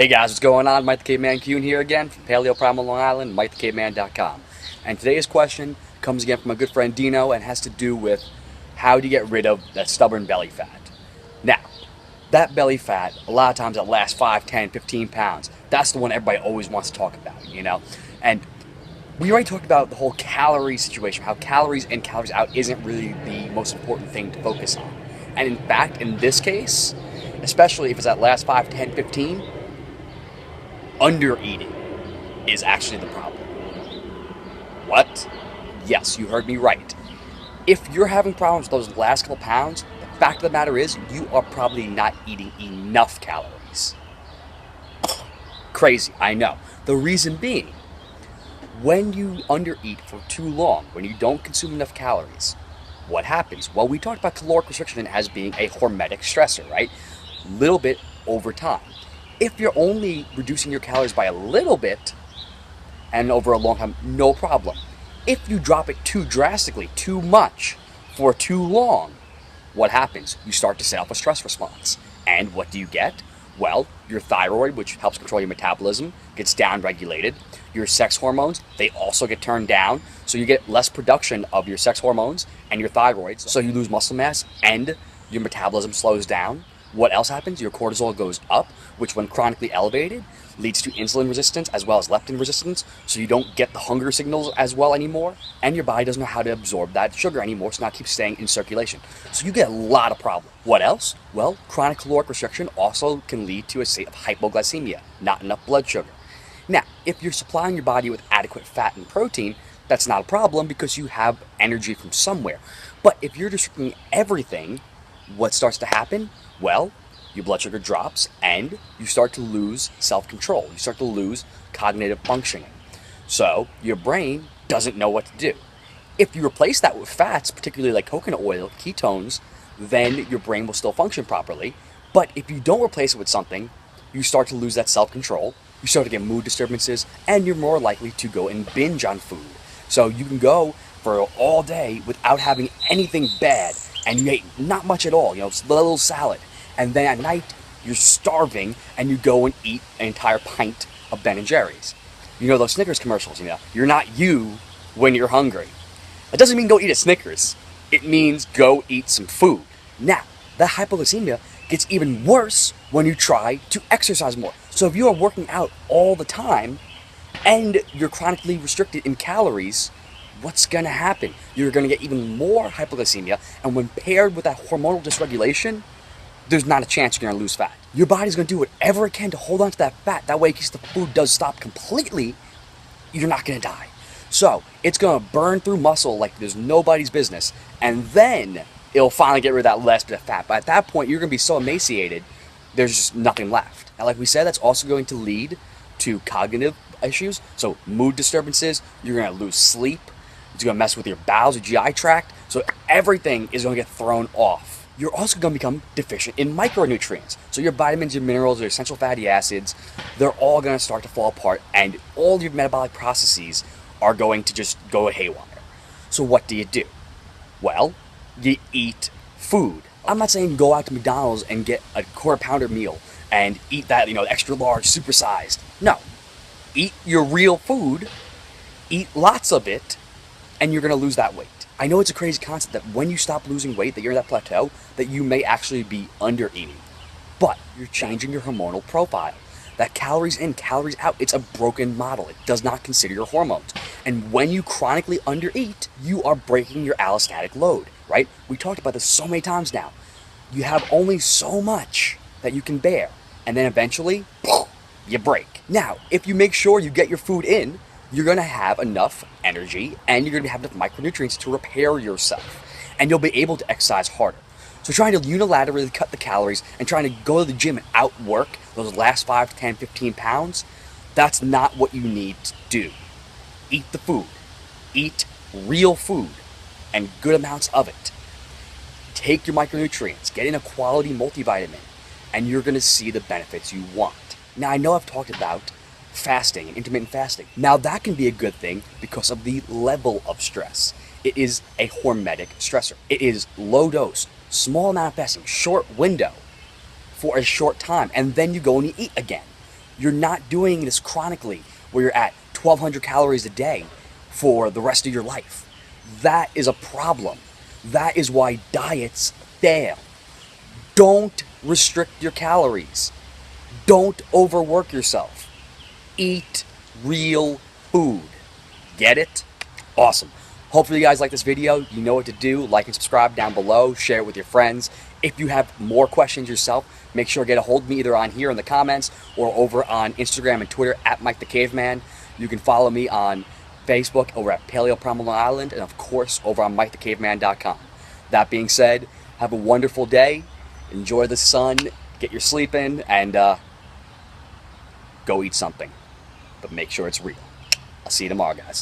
Hey guys, what's going on? Mike the Caveman Kuhn here again from Paleo Primal Long Island, MikeTheCaveman.com. And today's question comes again from my good friend Dino and has to do with how do you get rid of that stubborn belly fat. Now, that belly fat, a lot of times it lasts 5, 10, 15 pounds. That's the one everybody always wants to talk about, you know? And we already talked about the whole calorie situation, how calories in, calories out isn't really the most important thing to focus on. And in fact, in this case, especially if it's that last 5, 10, 15, under-eating is actually the problem. What? Yes, you heard me right. If you're having problems with those last couple pounds, the fact of the matter is you are probably not eating enough calories. Crazy, I know. The reason being, when you under-eat for too long, when you don't consume enough calories, what happens? Well, we talked about caloric restriction as being a hormetic stressor, right? Little bit over time. If you're only reducing your calories by a little bit and over a long time, no problem. If you drop it too drastically, too much, for too long, what happens? You start to set off a stress response. And what do you get? Well, your thyroid, which helps control your metabolism, gets downregulated. Your sex hormones, they also get turned down. So you get less production of your sex hormones and your thyroid. So you lose muscle mass and your metabolism slows down. What else happens? Your cortisol goes up, which when chronically elevated leads to insulin resistance as well as leptin resistance, so you don't get the hunger signals as well anymore, and your body doesn't know how to absorb that sugar anymore, so now it keeps staying in circulation. So you get a lot of problems. What else? Well, chronic caloric restriction also can lead to a state of hypoglycemia, not enough blood sugar. Now, if you're supplying your body with adequate fat and protein, that's not a problem because you have energy from somewhere. But if you're restricting everything, what starts to happen? Well, your blood sugar drops and you start to lose self-control. You start to lose cognitive functioning. So your brain doesn't know what to do. If you replace that with fats, particularly like coconut oil, ketones, then your brain will still function properly. But if you don't replace it with something, you start to lose that self-control. You start to get mood disturbances and you're more likely to go and binge on food. So you can go for all day without having anything bad and you ate not much at all, just a little salad. And then at night, you're starving and you go and eat an entire pint of Ben & Jerry's. You know those Snickers commercials, You're not you when you're hungry. That doesn't mean go eat a Snickers. It means go eat some food. Now, that hypoglycemia gets even worse when you try to exercise more. So if you are working out all the time and you're chronically restricted in calories, what's going to happen? You're going to get even more hypoglycemia, and when paired with that hormonal dysregulation, there's not a chance you're going to lose fat. Your body's going to do whatever it can to hold on to that fat. That way, in case the food does stop completely, you're not going to die. So it's going to burn through muscle like there's nobody's business, and then it'll finally get rid of that last bit of fat. But at that point, you're going to be so emaciated, there's just nothing left. And like we said, that's also going to lead to cognitive issues. So mood disturbances, you're going to lose sleep. It's going to mess with your bowels, your GI tract. So everything is going to get thrown off. You're also going to become deficient in micronutrients. So your vitamins, your minerals, your essential fatty acids, they're all going to start to fall apart and all your metabolic processes are going to just go haywire. So what do? Well, you eat food. I'm not saying go out to McDonald's and get a quarter pounder meal and eat that, extra large, supersized. No. Eat your real food, eat lots of it, and you're going to lose that weight. I know it's a crazy concept that when you stop losing weight, that you're in that plateau, that you may actually be under-eating. But you're changing your hormonal profile. That calories in, calories out, it's a broken model. It does not consider your hormones. And when you chronically under-eat, you are breaking your allostatic load, right? We talked about this so many times now. You have only so much that you can bear. And then eventually, you break. Now, if you make sure you get your food in, you're going to have enough energy and you're going to have enough micronutrients to repair yourself. And you'll be able to exercise harder. So trying to unilaterally cut the calories and trying to go to the gym and outwork those last 5, 10, 15 pounds, that's not what you need to do. Eat the food. Eat real food and good amounts of it. Take your micronutrients. Get in a quality multivitamin. And you're going to see the benefits you want. Now, I know I've talked about fasting and intermittent fasting. Now that can be a good thing because of the level of stress. It is a hormetic stressor. It is low dose, small amount of fasting, short window for a short time, and then you go and you eat again. You're not doing this chronically where you're at 1,200 calories a day for the rest of your life. That is a problem. That is why diets fail. Don't restrict your calories. Don't overwork yourself. Eat real food. Get it? Awesome. Hopefully you guys like this video. You know what to do. Like and subscribe down below. Share it with your friends. If you have more questions yourself, make sure to get a hold of me either on here in the comments or over on Instagram and Twitter at Mike the Caveman. You can follow me on Facebook over at Paleo Primal Island, and of course over on MikeTheCaveman.com. That being said, have a wonderful day. Enjoy the sun. Get your sleep in, and go eat something. But make sure it's real. I'll see you tomorrow, guys.